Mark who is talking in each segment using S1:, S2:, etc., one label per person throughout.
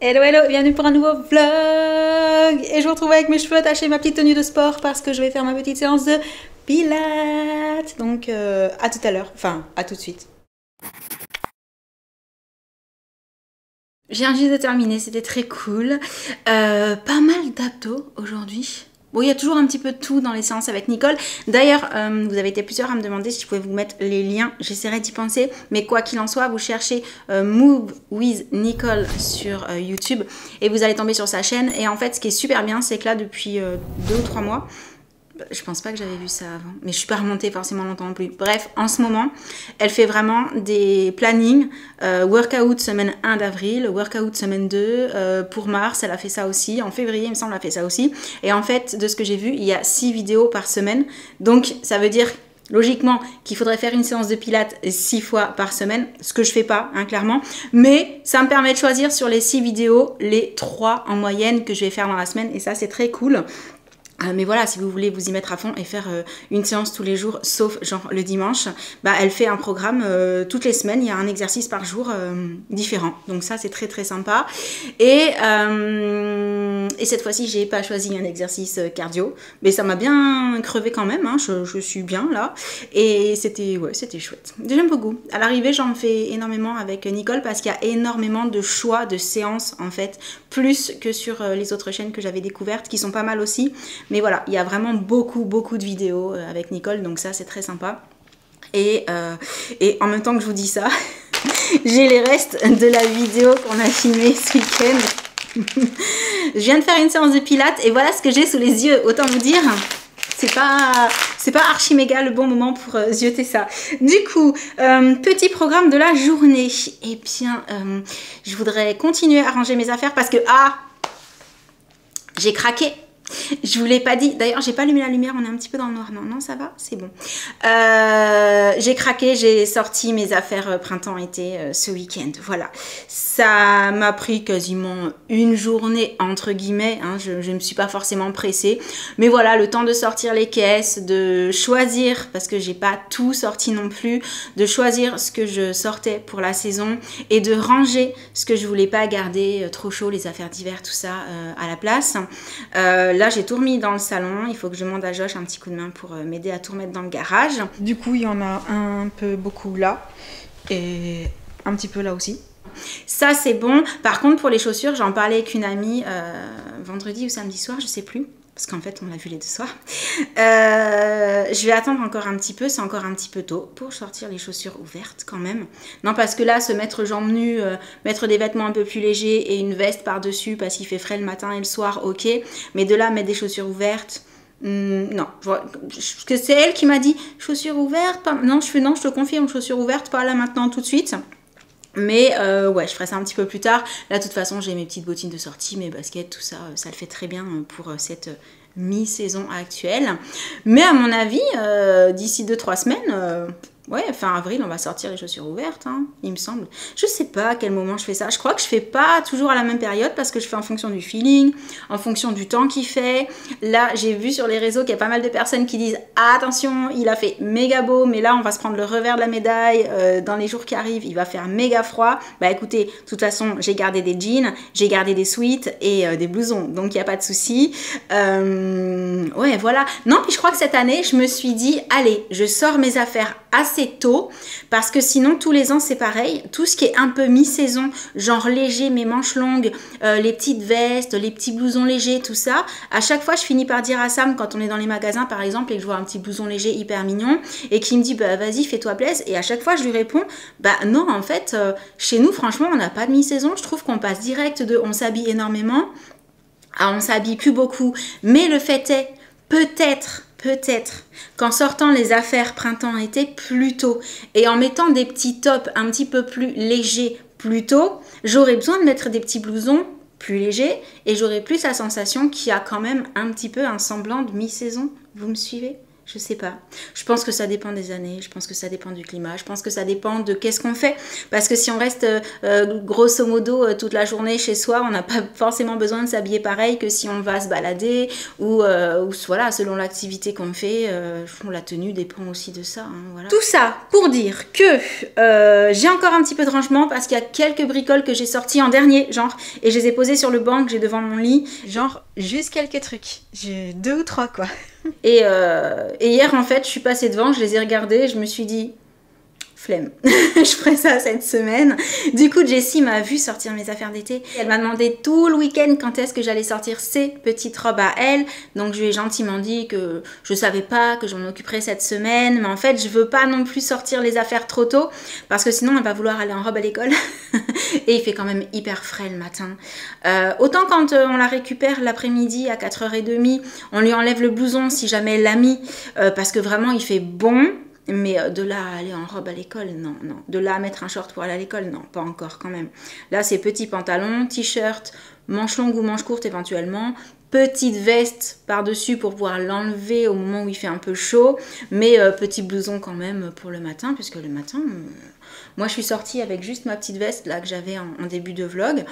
S1: Hello hello, bienvenue pour un nouveau vlog. Et je vous retrouve avec mes cheveux attachés, ma petite tenue de sport parce que je vais faire ma petite séance de pilates. Donc à tout à l'heure, enfin à tout de suite. Je viens juste de terminer, c'était très cool. Pas mal d'abdos aujourd'hui. Bon, il y a toujours un petit peu de tout dans les séances avec Nicole. D'ailleurs, vous avez été plusieurs à me demander si je pouvais vous mettre les liens. J'essaierai d'y penser. Mais quoi qu'il en soit, vous cherchez Move with Nicole sur YouTube et vous allez tomber sur sa chaîne. Et en fait, ce qui est super bien, c'est que là, depuis 2 ou 3 mois, je pense pas que j'avais vu ça avant, mais je suis pas remontée forcément longtemps non plus. Bref, en ce moment, elle fait vraiment des plannings, workout semaine 1 d'avril, workout semaine 2, pour mars, elle a fait ça aussi, en février, il me semble, elle a fait ça aussi. Et en fait, de ce que j'ai vu, il y a 6 vidéos par semaine, donc ça veut dire logiquement qu'il faudrait faire une séance de pilates 6 fois par semaine, ce que je fais pas, hein, clairement, mais ça me permet de choisir sur les 6 vidéos, les 3 en moyenne que je vais faire dans la semaine, et ça c'est très cool. Mais voilà, si vous voulez vous y mettre à fond et faire une séance tous les jours, sauf genre le dimanche, bah elle fait un programme toutes les semaines, il y a un exercice par jour différent. Donc ça c'est très très sympa. Et cette fois-ci, j'ai pas choisi un exercice cardio, mais ça m'a bien crevé quand même, hein, je suis bien là. Et c'était chouette. J'aime beaucoup. À l'arrivée, j'en fais énormément avec Nicole parce qu'il y a énormément de choix de séances en fait, plus que sur les autres chaînes que j'avais découvertes, qui sont pas mal aussi. Mais voilà, il y a vraiment beaucoup de vidéos avec Nicole, donc ça c'est très sympa. Et en même temps que je vous dis ça, j'ai les restes de la vidéo qu'on a filmée ce week-end. Je viens de faire une séance de pilates et voilà ce que j'ai sous les yeux. Autant vous dire, c'est pas archi méga le bon moment pour zioter ça. Du coup, petit programme de la journée. Eh bien, je voudrais continuer à ranger mes affaires parce que, j'ai craqué. Je vous l'ai pas dit, d'ailleurs j'ai pas allumé la lumière, on est un petit peu dans le noir, non ça va, c'est bon. J'ai craqué, j'ai sorti mes affaires printemps-été ce week-end, voilà. Ça m'a pris quasiment une journée entre guillemets, hein, je me suis pas forcément pressée. Mais voilà, le temps de sortir les caisses, de choisir, parce que j'ai pas tout sorti non plus, de choisir ce que je sortais pour la saison et de ranger ce que je voulais pas garder trop chaud, les affaires d'hiver, tout ça à la place. Là, j'ai tout remis dans le salon. Il faut que je demande à Josh un petit coup de main pour m'aider à tout remettre dans le garage. Du coup, il y en a un peu beaucoup là et un petit peu là aussi. Ça, c'est bon. Par contre, pour les chaussures, j'en parlais avec une amie vendredi ou samedi soir, je sais plus. Parce qu'en fait, on l'a vu les 2 soirs. Je vais attendre encore un petit peu. C'est encore un petit peu tôt pour sortir les chaussures ouvertes quand même. Non, parce que là, se mettre jambes nues, mettre des vêtements un peu plus légers et une veste par-dessus parce qu'il fait frais le matin et le soir, ok. Mais de là, mettre des chaussures ouvertes, non. Parce que c'est elle qui m'a dit, chaussures ouvertes, pas... Non, je te confirme, chaussures ouvertes, pas là maintenant tout de suite. Mais ouais, je ferai ça un petit peu plus tard. Là, de toute façon, j'ai mes petites bottines de sortie, mes baskets, tout ça, ça le fait très bien pour cette mi-saison actuelle. Mais à mon avis, d'ici 2-3 semaines, ouais, fin avril, on va sortir les chaussures ouvertes, hein, il me semble. Je sais pas à quel moment je fais ça. Je crois que je fais pas toujours à la même période parce que je fais en fonction du feeling, en fonction du temps qu'il fait. Là, j'ai vu sur les réseaux qu'il y a pas mal de personnes qui disent « Attention, il a fait méga beau, mais là, on va se prendre le revers de la médaille. Dans les jours qui arrivent, il va faire méga froid. » Bah écoutez, de toute façon, j'ai gardé des jeans, j'ai gardé des sweats et des blousons, donc il n'y a pas de souci. Ouais, voilà. Non, puis je crois que cette année, je me suis dit « Allez, je sors mes affaires assez tôt parce que sinon tous les ans c'est pareil, tout ce qui est un peu mi-saison, genre léger, mes manches longues, les petites vestes, les petits blousons légers, tout ça, à chaque fois je finis par dire à Sam quand on est dans les magasins par exemple et que je vois un petit blouson léger hyper mignon et qui me dit bah vas-y fais-toi plaisir, et à chaque fois je lui réponds bah non en fait chez nous franchement on n'a pas de mi-saison, je trouve qu'on passe direct de on s'habille énormément à on s'habille plus beaucoup, mais le fait est peut-être qu'en sortant les affaires printemps-été plus tôt et en mettant des petits tops un petit peu plus légers plus tôt, j'aurais besoin de mettre des petits blousons plus légers et j'aurais plus la sensation qu'il y a quand même un petit peu un semblant de mi-saison. Vous me suivez ? Je sais pas. Je pense que ça dépend des années, je pense que ça dépend du climat, je pense que ça dépend de qu'est-ce qu'on fait. Parce que si on reste grosso modo toute la journée chez soi, on n'a pas forcément besoin de s'habiller pareil que si on va se balader ou voilà, selon l'activité qu'on fait, la tenue dépend aussi de ça. Hein, voilà. Tout ça pour dire que j'ai encore un petit peu de rangement parce qu'il y a quelques bricoles que j'ai sorties en dernier, genre, et je les ai posées sur le banc que j'ai devant mon lit. Genre, juste quelques trucs. J'ai 2 ou 3 quoi. Et hier, en fait, je suis passée devant, je les ai regardés, je me suis dit, flemme, je ferai ça cette semaine. Du coup, Jessie m'a vu sortir mes affaires d'été. Elle m'a demandé tout le week-end quand est-ce que j'allais sortir ses petites robes à elle. Donc, je lui ai gentiment dit que je savais pas, que j'en occuperais cette semaine. Mais en fait, je veux pas non plus sortir les affaires trop tôt parce que sinon, elle va vouloir aller en robe à l'école. Et il fait quand même hyper frais le matin. Autant quand on la récupère l'après-midi à 4h30, on lui enlève le blouson si jamais elle l'a mis parce que vraiment, il fait bon. Mais de là à aller en robe à l'école, non, non. De là à mettre un short pour aller à l'école, non, pas encore quand même. Là, c'est petit pantalon, t-shirt, manche longue ou manche courte éventuellement, petite veste par-dessus pour pouvoir l'enlever au moment où il fait un peu chaud, mais petit blouson quand même pour le matin, puisque le matin, moi je suis sortie avec juste ma petite veste là que j'avais en début de vlog.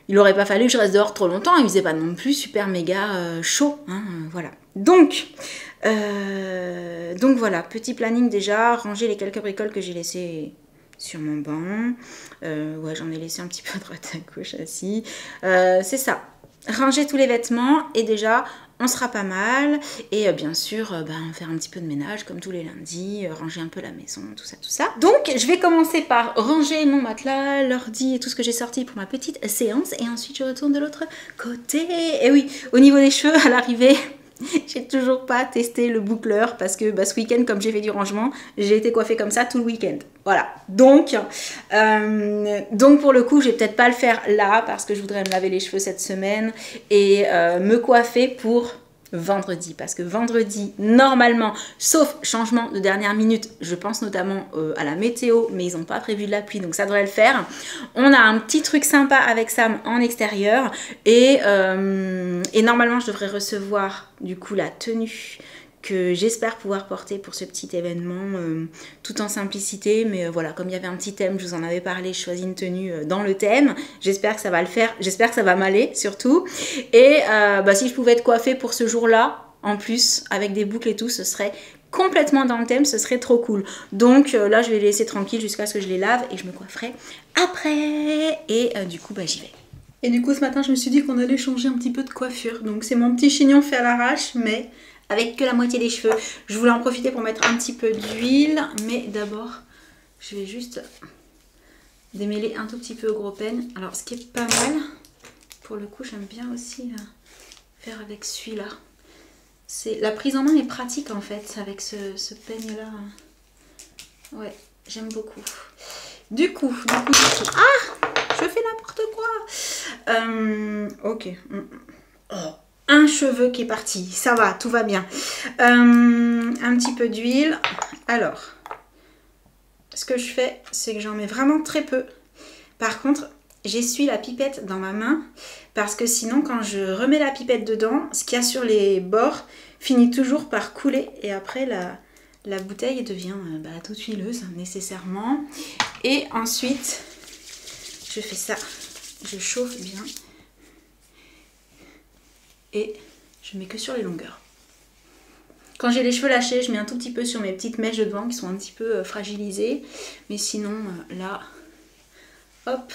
S1: Il n'aurait pas fallu que je reste dehors trop longtemps, il faisait pas non plus super méga chaud, hein, voilà. Donc voilà, petit planning déjà, ranger les quelques bricoles que j'ai laissées sur mon banc. Ouais, j'en ai laissé un petit peu à droite à gauche aussi. C'est ça, ranger tous les vêtements et déjà on sera pas mal. Et bien sûr, faire un petit peu de ménage comme tous les lundis, ranger un peu la maison, tout ça, tout ça. Donc je vais commencer par ranger mon matelas, l'ordi et tout ce que j'ai sorti pour ma petite séance. Et ensuite je retourne de l'autre côté. Et oui, au niveau des cheveux, à l'arrivée... J'ai toujours pas testé le boucleur parce que ce week-end, comme j'ai fait du rangement, j'ai été coiffée comme ça tout le week-end. Voilà. Donc pour le coup, je vais peut-être pas le faire là parce que je voudrais me laver les cheveux cette semaine et me coiffer pour vendredi. Parce que vendredi, normalement, sauf changement de dernière minute, je pense notamment à la météo, mais ils n'ont pas prévu de la pluie, donc ça devrait le faire. On a un petit truc sympa avec Sam en extérieur et normalement, je devrais recevoir du coup la tenue que j'espère pouvoir porter pour ce petit événement tout en simplicité, mais voilà, comme il y avait un petit thème, je vous en avais parlé, je choisis une tenue dans le thème, j'espère que ça va le faire, j'espère que ça va m'aller surtout, et si je pouvais être coiffée pour ce jour-là, en plus, avec des boucles et tout, ce serait complètement dans le thème, ce serait trop cool. Donc là, je vais les laisser tranquilles jusqu'à ce que je les lave et je me coifferai après, et du coup, j'y vais. Et du coup, ce matin, je me suis dit qu'on allait changer un petit peu de coiffure, donc c'est mon petit chignon fait à l'arrache, mais... avec que la moitié des cheveux. Je voulais en profiter pour mettre un petit peu d'huile. Mais d'abord, je vais juste démêler un tout petit peu au gros peigne. Alors, ce qui est pas mal, pour le coup, j'aime bien aussi faire avec celui-là. La prise en main est pratique, en fait, avec ce peigne-là. Ouais, j'aime beaucoup. Du coup. Ah, je fais n'importe quoi. Ok. Oh. Un cheveu qui est parti, ça va, tout va bien. Un petit peu d'huile. Alors, ce que je fais, c'est que j'en mets vraiment très peu. Par contre, j'essuie la pipette dans ma main parce que sinon, quand je remets la pipette dedans, ce qu'il y a sur les bords finit toujours par couler et après la bouteille devient toute huileuse nécessairement. Et ensuite, je fais ça, je chauffe bien. Et je mets que sur les longueurs. Quand j'ai les cheveux lâchés, je mets un tout petit peu sur mes petites mèches de devant qui sont un petit peu fragilisées. Mais sinon, là, hop.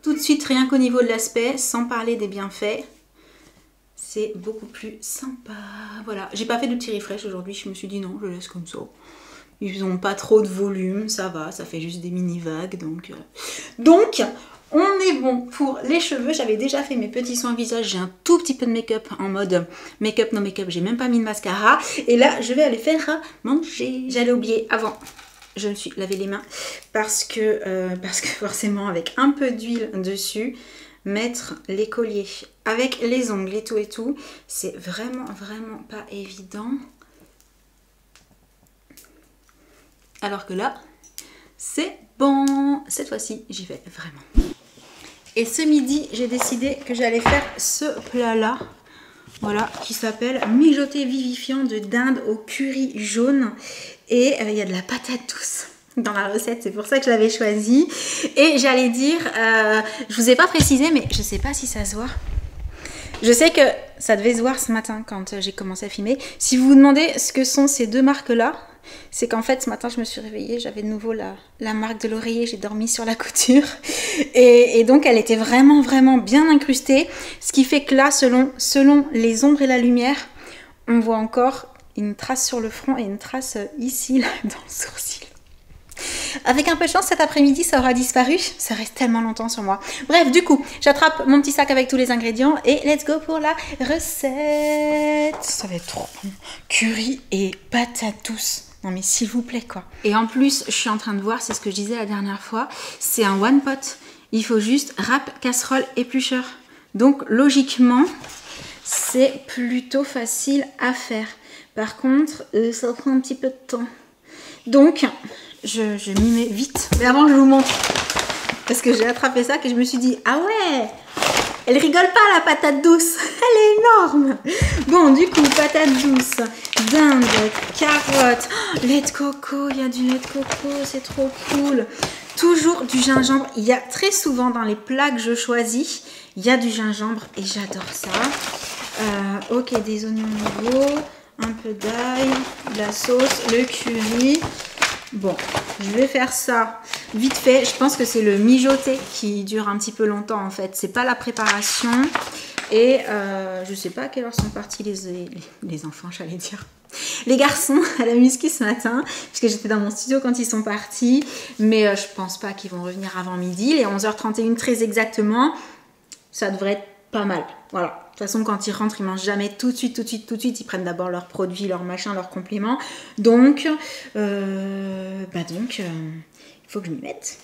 S1: Tout de suite, rien qu'au niveau de l'aspect, sans parler des bienfaits, c'est beaucoup plus sympa. Voilà, j'ai pas fait de petits refresh aujourd'hui, je me suis dit non, je laisse comme ça. Ils n'ont pas trop de volume, ça va, ça fait juste des mini vagues. Donc on est bon pour les cheveux. J'avais déjà fait mes petits soins visage. J'ai un tout petit peu de make-up en mode make-up, no make-up. J'ai même pas mis de mascara. Et là, je vais aller faire à manger. J'allais oublier avant. Je me suis lavé les mains parce que forcément, avec un peu d'huile dessus, mettre les colliers avec les ongles et tout, c'est vraiment pas évident. Alors que là, c'est bon. Cette fois-ci, j'y vais vraiment. Et ce midi, j'ai décidé que j'allais faire ce plat-là. Voilà, qui s'appelle mijoté vivifiant de dinde au curry jaune. Et il y a de la patate douce dans la recette, c'est pour ça que je l'avais choisi. Et j'allais dire, je vous ai pas précisé, mais je sais pas si ça se voit. Je sais que ça devait se voir ce matin quand j'ai commencé à filmer. Si vous vous demandez ce que sont ces deux marques-là, c'est qu'en fait ce matin je me suis réveillée, j'avais de nouveau la marque de l'oreiller, j'ai dormi sur la couture. Et donc elle était vraiment bien incrustée. Ce qui fait que là, selon les ombres et la lumière, on voit encore une trace sur le front et une trace ici, là, dans le sourcil. Avec un peu de chance, cet après-midi, ça aura disparu. Ça reste tellement longtemps sur moi. Bref, du coup, j'attrape mon petit sac avec tous les ingrédients et let's go pour la recette. Ça va être trop bon. Curry et patates douces. Non mais s'il vous plaît, quoi. Et en plus, je suis en train de voir, c'est ce que je disais la dernière fois, c'est un one pot. Il faut juste râpe, casserole, éplucheur. Donc, logiquement, c'est plutôt facile à faire. Par contre, ça prend un petit peu de temps. Donc, je m'y mets vite. Mais avant, je vous montre. Parce que j'ai attrapé ça, que je me suis dit, ah ouais, elle rigole pas la patate douce. Elle est énorme. Bon, du coup, patate douce, dinde, carottes, lait de coco. Il y a du lait de coco, c'est trop cool. Toujours du gingembre. Il y a très souvent dans les plats que je choisis, il y a du gingembre et j'adore ça. Ok, des oignons nouveaux, un peu d'ail, de la sauce, le curry. Bon, je vais faire ça vite fait. Je pense que c'est le mijoté qui dure un petit peu longtemps en fait. C'est pas la préparation. Et je sais pas à quelle heure sont partis les enfants, j'allais dire. Les garçons à la muscu ce matin, puisque j'étais dans mon studio quand ils sont partis. Mais je pense pas qu'ils vont revenir avant midi. Les 11h31 très exactement. Ça devrait être pas mal. Voilà. De toute façon, quand ils rentrent, ils mangent jamais tout de suite. Ils prennent d'abord leurs produits, leurs machins, leurs compléments. Donc, il faut que je m'y mette.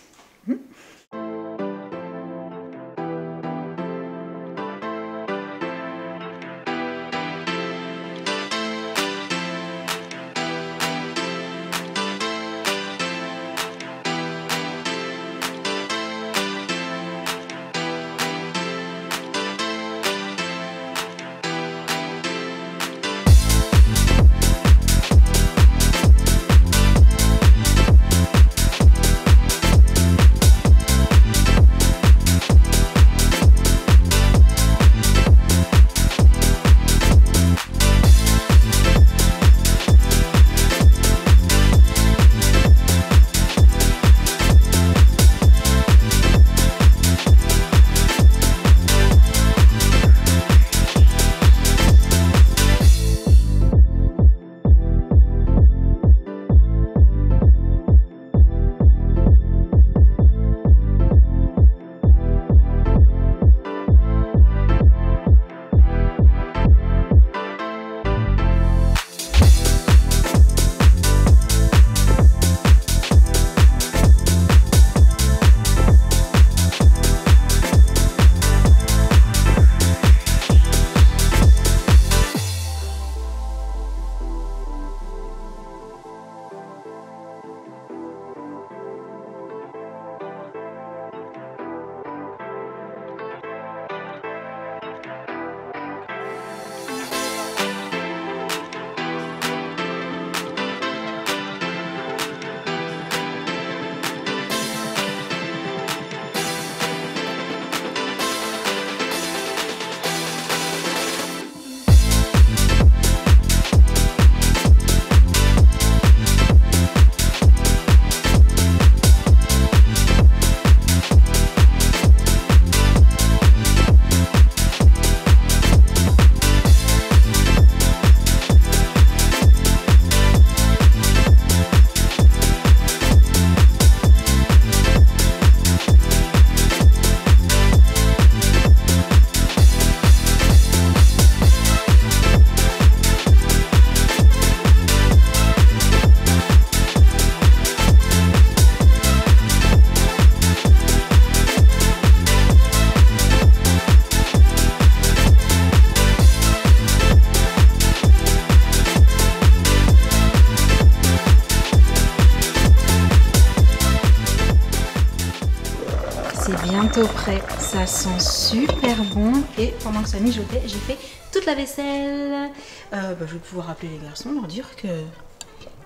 S1: C'est bientôt prêt, ça sent super bon et pendant que ça mijotait, j'ai fait toute la vaisselle. Je vais pouvoir appeler les garçons, leur dire que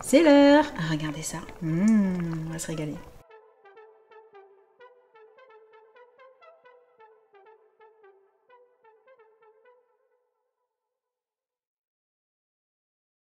S1: c'est l'heure. Regardez ça. On va se régaler.